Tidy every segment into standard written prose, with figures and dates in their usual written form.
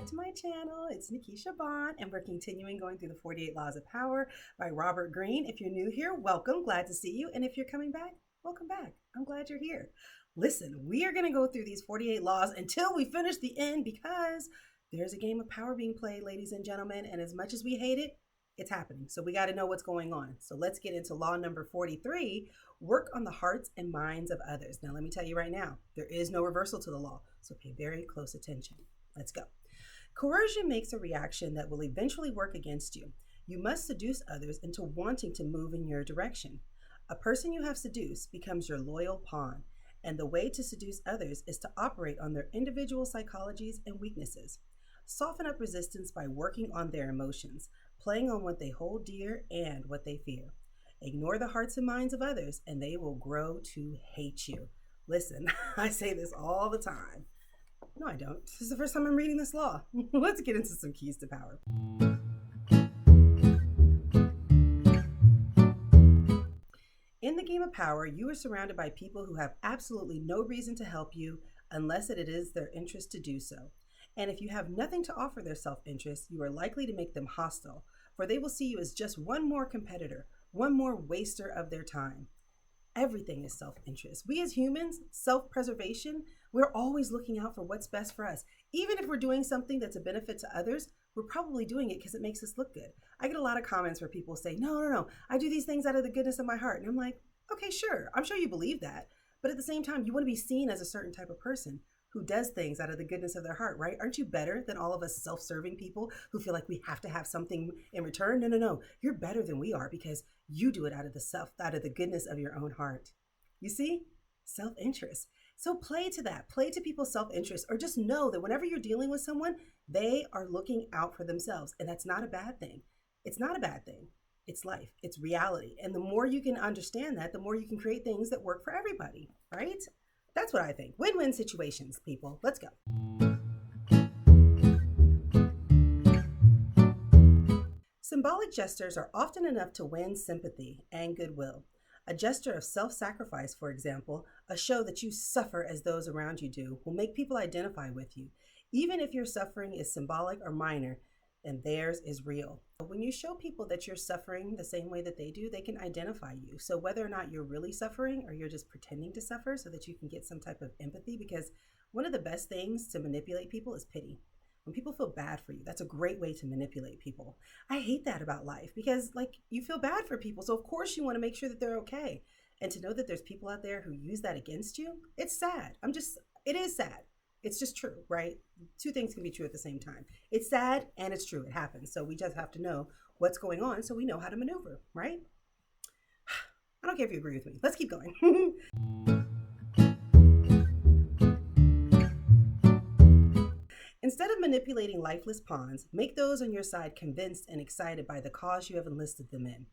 back to my channel. It's Nikisha Bond, and we're continuing going through the 48 Laws of Power by Robert Greene. If you're new here, welcome. Glad to see you. And if you're coming back, welcome back. I'm glad you're here. Listen, we are going to go through these 48 laws until we finish the end because there's a game of power being played, ladies and gentlemen. And as much as we hate it, it's happening. So we got to know what's going on. So let's get into law number 43. Work on the hearts and minds of others. Now, let me tell you right now, there is no reversal to the law. So pay very close attention. Let's go. Coercion makes a reaction that will eventually work against you. You must seduce others into wanting to move in your direction. A person you have seduced becomes your loyal pawn, and the way to seduce others is to operate on their individual psychologies and weaknesses. Soften up resistance by working on their emotions, playing on what they hold dear and what they fear. Ignore the hearts and minds of others, and they will grow to hate you. Listen, I say this all the time. No, I don't. This is the first time I'm reading this law. Let's get into some keys to power. In the game of power, you are surrounded by people who have absolutely no reason to help you unless it is their interest to do so. And if you have nothing to offer their self-interest, you are likely to make them hostile, for they will see you as just one more competitor, one more waster of their time. Everything is self-interest. We as humans, self-preservation, we're always looking out for what's best for us. Even if we're doing something that's a benefit to others, we're probably doing it because it makes us look good. I get a lot of comments where people say, no, I do these things out of the goodness of my heart. And I'm like, okay, sure. I'm sure you believe that. But at the same time, you want to be seen as a certain type of person who does things out of the goodness of their heart, right? Aren't you better than all of us self-serving people who feel like we have to have something in return? No. You're better than we are because you do it out of the goodness of your own heart. You see? Self-interest. So play to that. Play to people's self-interest, or just know that whenever you're dealing with someone, they are looking out for themselves. And that's not a bad thing. It's not a bad thing. It's life. It's reality. And the more you can understand that, the more you can create things that work for everybody, right? That's what I think. Win-win situations, people. Let's go. Symbolic gestures are often enough to win sympathy and goodwill. A gesture of self-sacrifice, for example, a show that you suffer as those around you do, will make people identify with you, even if your suffering is symbolic or minor, and theirs is real. When you show people that you're suffering the same way that they do, they can identify you. So whether or not you're really suffering or you're just pretending to suffer so that you can get some type of empathy, because one of the best things to manipulate people is pity. When people feel bad for you, that's a great way to manipulate people. I hate that about life because you feel bad for people. So of course you want to make sure that they're okay. And to know that there's people out there who use that against you, it's sad. It is sad. It's just true, right? Two things can be true at the same time. It's sad and it's true. It happens. So we just have to know what's going on so we know how to maneuver, right? I don't care if you agree with me. Let's keep going. Instead of manipulating lifeless pawns, make those on your side convinced and excited by the cause you have enlisted them in.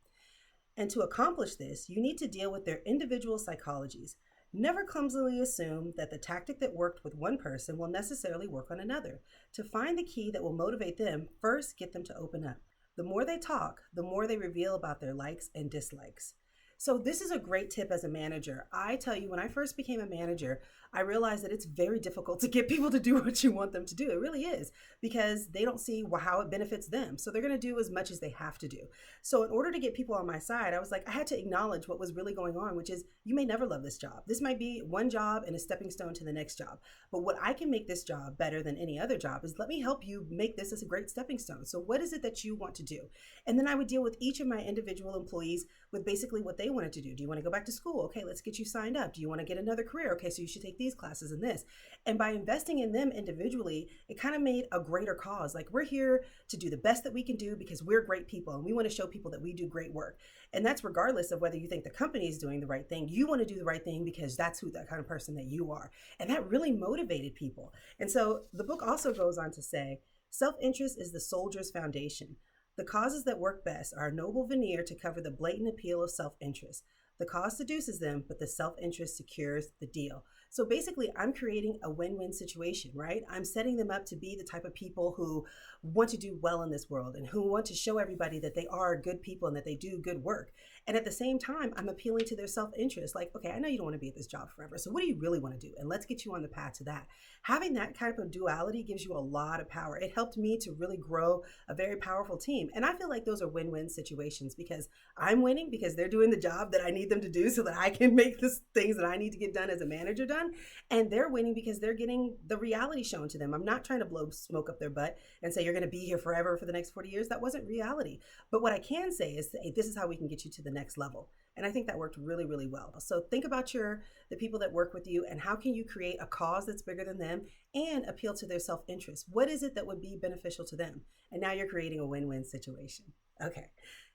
And to accomplish this, you need to deal with their individual psychologies. Never clumsily assume that the tactic that worked with one person will necessarily work on another. To find the key that will motivate them, first get them to open up. The more they talk, the more they reveal about their likes and dislikes. So this is a great tip as a manager. I tell you, when I first became a manager, I realized that it's very difficult to get people to do what you want them to do. It really is, because they don't see how it benefits them. So they're going to do as much as they have to do. So in order to get people on my side, I was like, I had to acknowledge what was really going on, which is you may never love this job. This might be one job and a stepping stone to the next job. But what I can make this job better than any other job is let me help you make this as a great stepping stone. So what is it that you want to do? And then I would deal with each of my individual employees with basically what they wanted to do. Do you want to go back to school? Okay, let's get you signed up. Do you want to get another career? Okay, so you should take these classes and this. And by investing in them individually, it kind of made a greater cause. Like, we're here to do the best that we can do because we're great people and we want to show people that we do great work. And that's regardless of whether you think the company is doing the right thing. You want to do the right thing because that's that kind of person that you are. And that really motivated people. And so the book also goes on to say, self-interest is the soldier's foundation. The causes that work best are a noble veneer to cover the blatant appeal of self-interest. The cause seduces them, but the self-interest secures the deal. So basically, I'm creating a win-win situation, right? I'm setting them up to be the type of people who want to do well in this world and who want to show everybody that they are good people and that they do good work. And at the same time, I'm appealing to their self-interest. Like, okay, I know you don't want to be at this job forever. So what do you really want to do? And let's get you on the path to that. Having that type of duality gives you a lot of power. It helped me to really grow a very powerful team. And I feel like those are win-win situations because I'm winning because they're doing the job that I need them to do so that I can make the things that I need to get done as a manager done. And they're winning because they're getting the reality shown to them. I'm not trying to blow smoke up their butt and say, you're going to be here forever for the next 40 years. That wasn't reality. But what I can say is, hey, this is how we can get you to the next level. And I think that worked really, really well. So think about the people that work with you and how can you create a cause that's bigger than them and appeal to their self-interest. What is it that would be beneficial to them? And now you're creating a win-win situation. Okay.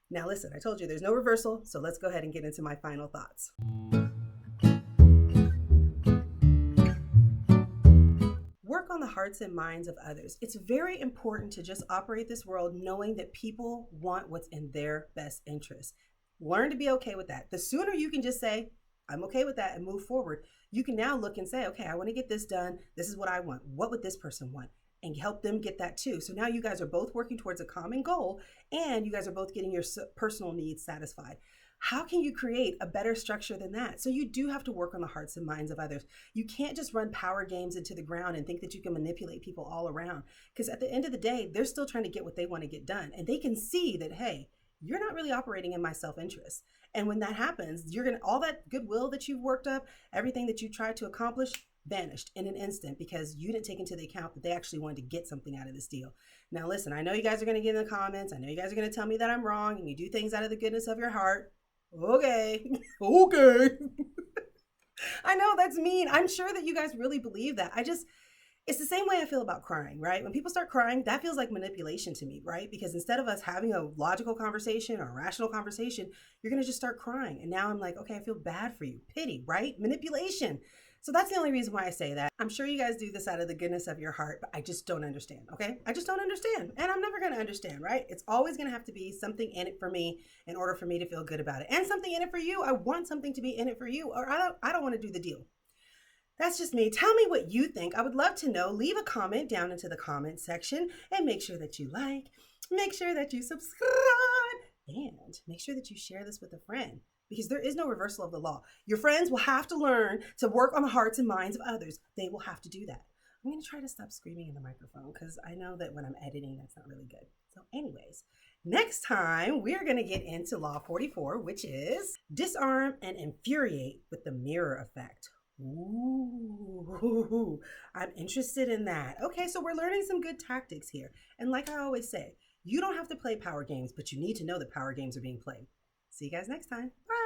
Now listen, I told you there's no reversal. So let's go ahead and get into my final thoughts. Work on the hearts and minds of others. It's very important to just operate this world knowing that people want what's in their best interest. Learn to be okay with that. The sooner you can just say, I'm okay with that and move forward, you can now look and say, okay, I want to get this done. This is what I want. What would this person want? And help them get that too. So now you guys are both working towards a common goal and you guys are both getting your personal needs satisfied. How can you create a better structure than that? So you do have to work on the hearts and minds of others. You can't just run power games into the ground and think that you can manipulate people all around. Because at the end of the day, they're still trying to get what they want to get done. And they can see that, hey, you're not really operating in my self-interest. And when that happens, all that goodwill that you've worked up, everything that you tried to accomplish, vanished in an instant because you didn't take into the account that they actually wanted to get something out of this deal. Now, listen, I know you guys are going to get in the comments. I know you guys are going to tell me that I'm wrong and you do things out of the goodness of your heart. Okay. Okay. I know that's mean. I'm sure that you guys really believe that. It's the same way I feel about crying, right? When people start crying, that feels like manipulation to me, right? Because instead of us having a logical conversation or a rational conversation, you're going to just start crying. And now I'm like, okay, I feel bad for you. Pity, right? Manipulation. So that's the only reason why I say that. I'm sure you guys do this out of the goodness of your heart, but I just don't understand, okay? I just don't understand. And I'm never going to understand, right? It's always going to have to be something in it for me in order for me to feel good about it. And something in it for you. I want something to be in it for you, or I don't want to do the deal. That's just me. Tell me what you think. I would love to know. Leave a comment down into the comment section and make sure that you like, make sure that you subscribe, and make sure that you share this with a friend because there is no reversal of the law. Your friends will have to learn to work on the hearts and minds of others. They will have to do that. I'm going to try to stop screaming in the microphone because I know that when I'm editing, that's not really good. So anyways, next time we're going to get into Law 44, which is disarm and infuriate with the mirror effect. Ooh, I'm interested in that. Okay, so we're learning some good tactics here. And like I always say, you don't have to play power games, but you need to know that power games are being played. See you guys next time. Bye.